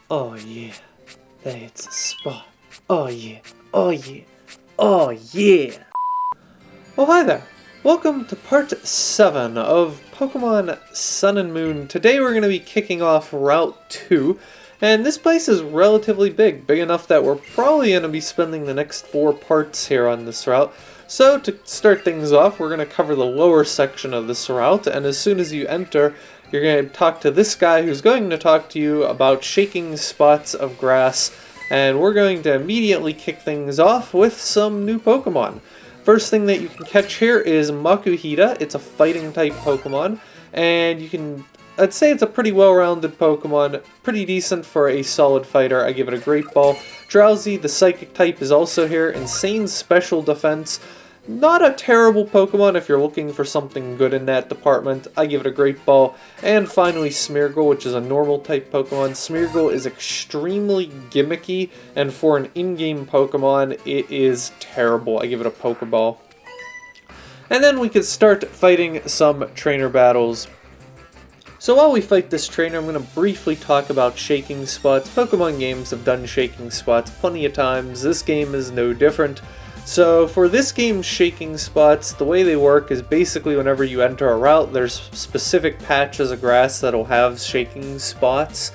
Oh yeah, that's a spot. Oh yeah, oh yeah, oh yeah. Oh hi there. Welcome to part 7 of Pokemon Sun and Moon. Today we're going to be kicking off Route 2, and this place is relatively big enough that we're probably going to be spending the next 4 parts here on this route. So to start things off, we're going to cover the lower section of this route, and as soon as you enter, you're going to talk to this guy who's going to talk to you about shaking spots of grass, and we're going to immediately kick things off with some new Pokemon. First thing that you can catch here is Makuhita. It's a fighting type Pokemon, and I'd say it's a pretty well-rounded Pokemon, pretty decent for a solid fighter. I give it a Greatball. Drowsy, the psychic type, is also here. Insane special defense. Not a terrible Pokemon if you're looking for something good in that department. I give it a Greatball. And finally Smeargle, which is a normal type Pokemon. Smeargle is extremely gimmicky, and for an in-game Pokemon, it is terrible. I give it a Pokeball. And then we could start fighting some trainer battles. So while we fight this trainer, I'm going to briefly talk about shaking spots. Pokemon games have done shaking spots plenty of times. This game is no different. So for this game's shaking spots, the way they work is basically whenever you enter a route, there's specific patches of grass that'll have shaking spots.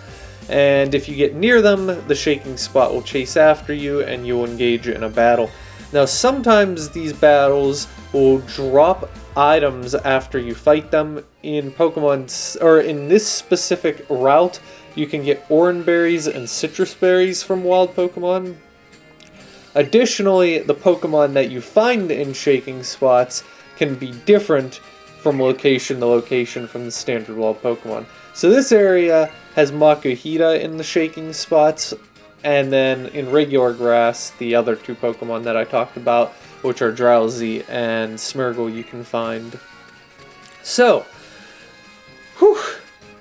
And if you get near them, the shaking spot will chase after you and you'll engage in a battle. Now sometimes these battles will drop items after you fight them. In Pokemon, or in this specific route, you can get orange berries and citrus berries from wild Pokemon. Additionally, the Pokemon that you find in shaking spots can be different from location to location from the standard wild Pokemon. So this area has Makuhita in the shaking spots, and then in regular grass, the other 2 Pokemon that I talked about, which are Drowsy and Smeargle, you can find. So, whew,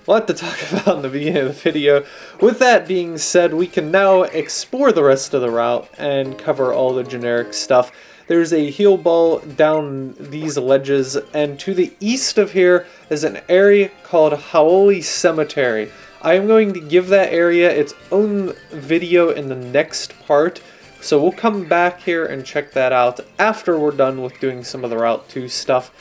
a lot to talk about in the beginning of the video. With that being said, we can now explore the rest of the route and cover all the generic stuff. There's a heal ball down these ledges, and to the east of here is an area called Hau'oli Cemetery. I am going to give that area its own video in the next part, so we'll come back here and check that out after we're done with doing some of the Route 2 stuff.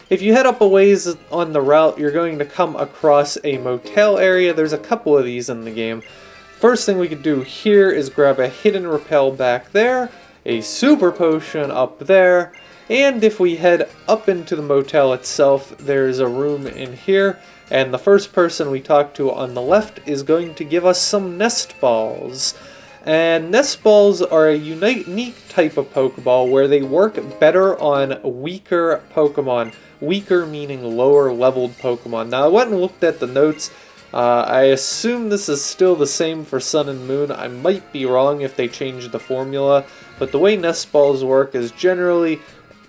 If you head up a ways on the route, you're going to come across a motel area. There's a couple of these in the game. First thing we could do here is grab a hidden repel back there, a super potion up there, and if we head up into the motel itself, there's a room in here, and the first person we talk to on the left is going to give us some nest balls. And nest balls are a unique type of Pokeball where they work better on weaker Pokemon. Weaker meaning lower leveled Pokemon. Now I went and looked at the notes. I assume this is still the same for Sun and Moon. I might be wrong if they changed the formula, but the way nest balls work is generally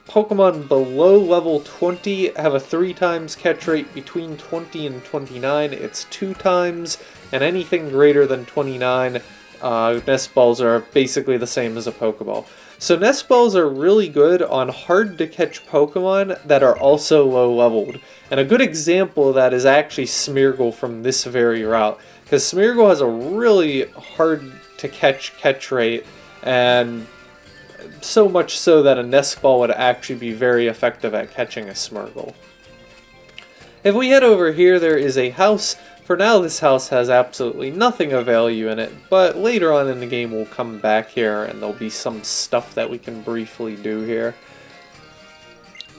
Pokemon below level 20 have a 3 times catch rate. Between 20 and 29 it's 2 times, and anything greater than 29 nest balls are basically the same as a Pokeball. So nest balls are really good on hard to catch Pokemon that are also low leveled. And a good example of that is actually Smeargle from this very route. Because Smeargle has a really hard to catch rate, and so much so that a nest ball would actually be very effective at catching a Smeargle. If we head over here, there is a house. For now, this house has absolutely nothing of value in it, but later on in the game we'll come back here and there'll be some stuff that we can briefly do here.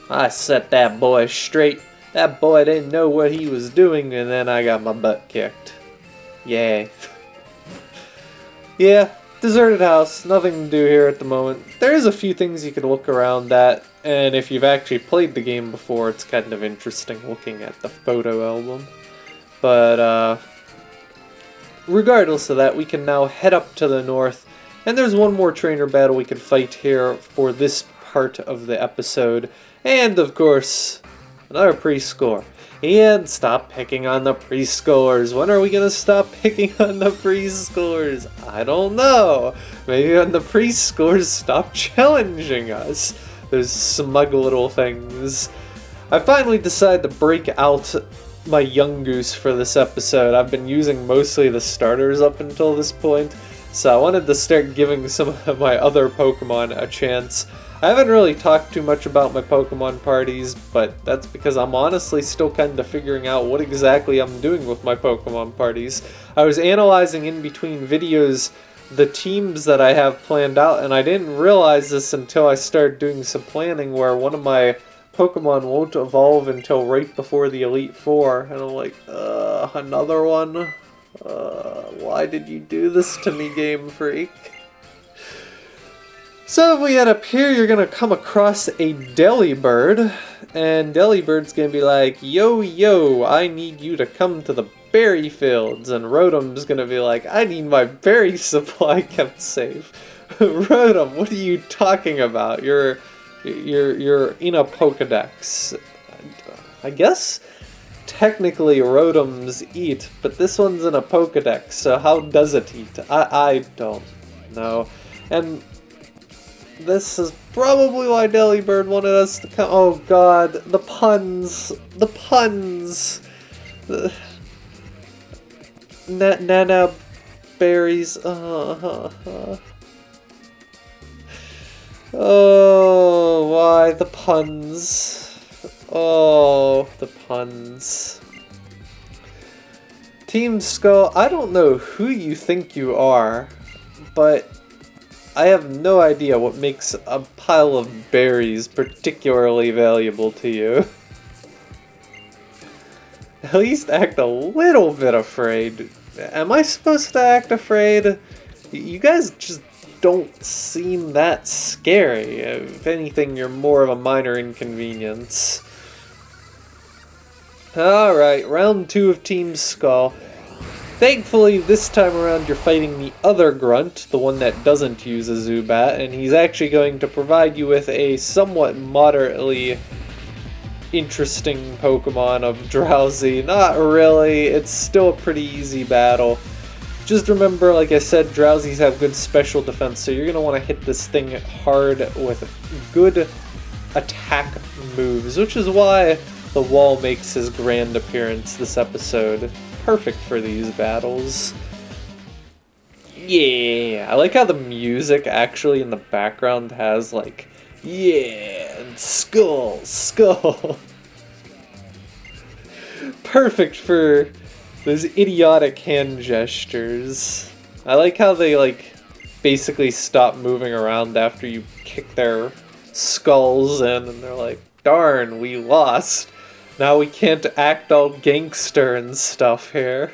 I set that boy straight. That boy didn't know what he was doing, and then I got my butt kicked. Yay. Yeah, deserted house, nothing to do here at the moment. There is a few things you could look around at, and if you've actually played the game before, it's kind of interesting looking at the photo album. But regardless of that, we can now head up to the north, and there's one more trainer battle we could fight here for this part of the episode, and of course, another pre-score. And stop picking on the pre-scores. When are we gonna stop picking on the pre-scores? I don't know. Maybe when the pre-scores stop challenging us. Those smug little things. I finally decided to break out my young goose for this episode. I've been using mostly the starters up until this point, so I wanted to start giving some of my other Pokemon a chance. I haven't really talked too much about my Pokemon parties, but that's because I'm honestly still kind of figuring out what exactly I'm doing with my Pokemon parties. I was analyzing in between videos the teams that I have planned out, and I didn't realize this until I started doing some planning where one of my Pokemon won't evolve until right before the Elite Four, and I'm like, another one? Why did you do this to me, Game Freak? So if we head up here, you're going to come across a Delibird, and Delibird's going to be like, yo, I need you to come to the berry fields, and Rotom's going to be like, I need my berry supply kept safe. Rotom, what are you talking about? You're in a Pokedex. I guess technically Rotoms eat, but this one's in a Pokedex, so how does it eat? I don't know. And this is probably why Delibird wanted us to come. Oh god, the puns. The puns. Nana berries. Oh, why the puns? Oh, the puns. Team Skull, I don't know who you think you are, but I have no idea what makes a pile of berries particularly valuable to you. At least act a little bit afraid. Am I supposed to act afraid? You guys just don't seem that scary. If anything, you're more of a minor inconvenience. Alright, round 2 of Team Skull. Thankfully, this time around you're fighting the other grunt, the one that doesn't use a Zubat, and he's actually going to provide you with a somewhat moderately interesting Pokemon of Drowsy. Not really, it's still a pretty easy battle. Just remember, like I said, Drowsies have good special defense, so you're going to want to hit this thing hard with good attack moves, which is why the wall makes his grand appearance this episode. Perfect for these battles. Yeah, I like how the music actually in the background has like, yeah, and skull. Perfect for those idiotic hand gestures. I like how they like basically stop moving around after you kick their skulls in and they're like, darn, we lost. Now we can't act all gangster and stuff here.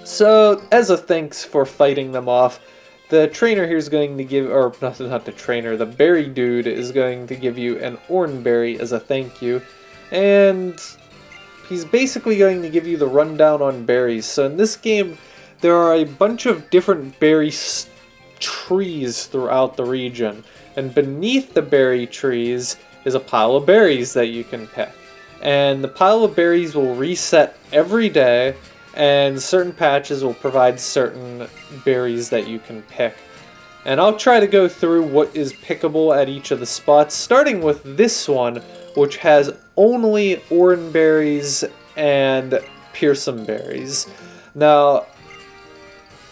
So, as a thanks for fighting them off, the trainer here is going to give, or not the trainer, the berry dude is going to give you an Oranberry as a thank you. And he's basically going to give you the rundown on berries. So in this game, there are a bunch of different berry trees throughout the region. And beneath the berry trees is a pile of berries that you can pick. And the pile of berries will reset every day, and certain patches will provide certain berries that you can pick. And I'll try to go through what is pickable at each of the spots, starting with this one, which has only Oranberries and Pearson berries. Now,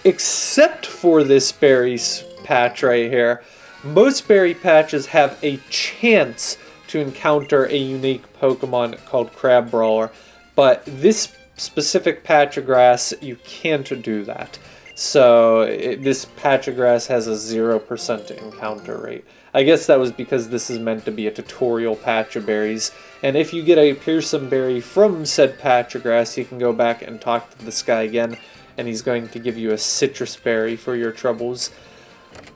except for this berry patch right here, most berry patches have a chance to encounter a unique Pokemon called Crabrawler, but this specific patch of grass, you can't do that. So this patch of grass has a 0% encounter rate. I guess that was because this is meant to be a tutorial patch of berries, and if you get a Pearson berry from said patch of grass, you can go back and talk to this guy again, and he's going to give you a citrus berry for your troubles.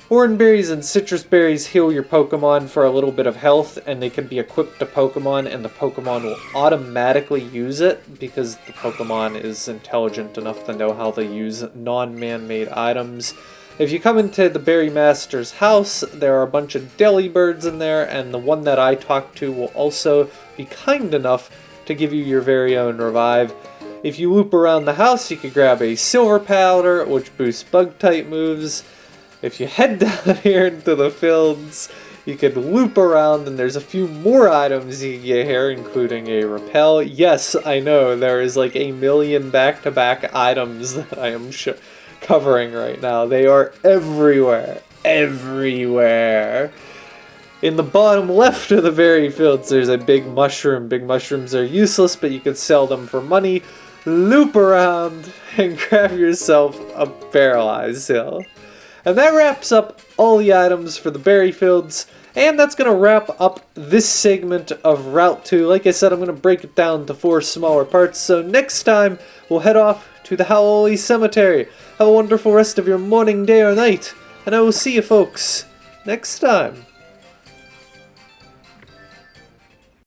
Oranberries and citrus berries heal your Pokemon for a little bit of health, and they can be equipped to Pokemon, and the Pokemon will automatically use it because the Pokemon is intelligent enough to know how to use non-man-made items. If you come into the Berry Master's house, there are a bunch of Delibirds in there, and the one that I talked to will also be kind enough to give you your very own revive. If you loop around the house, you could grab a Silver Powder, which boosts Bug-type moves. If you head down here into the fields, You could loop around, and there's a few more items you can get here, including a repel. Yes, I know, there is like a million back-to-back items that I am covering right now. They are everywhere. Everywhere. In the bottom left of the berry fields, there's a big mushroom. Big mushrooms are useless, but you could sell them for money. Loop around and grab yourself a paralyzed hill. And that wraps up all the items for the berry fields. And that's going to wrap up this segment of Route 2. Like I said, I'm going to break it down to 4 smaller parts. So next time, we'll head off to the Howley Cemetery. Have a wonderful rest of your morning, day, or night. And I will see you folks next time.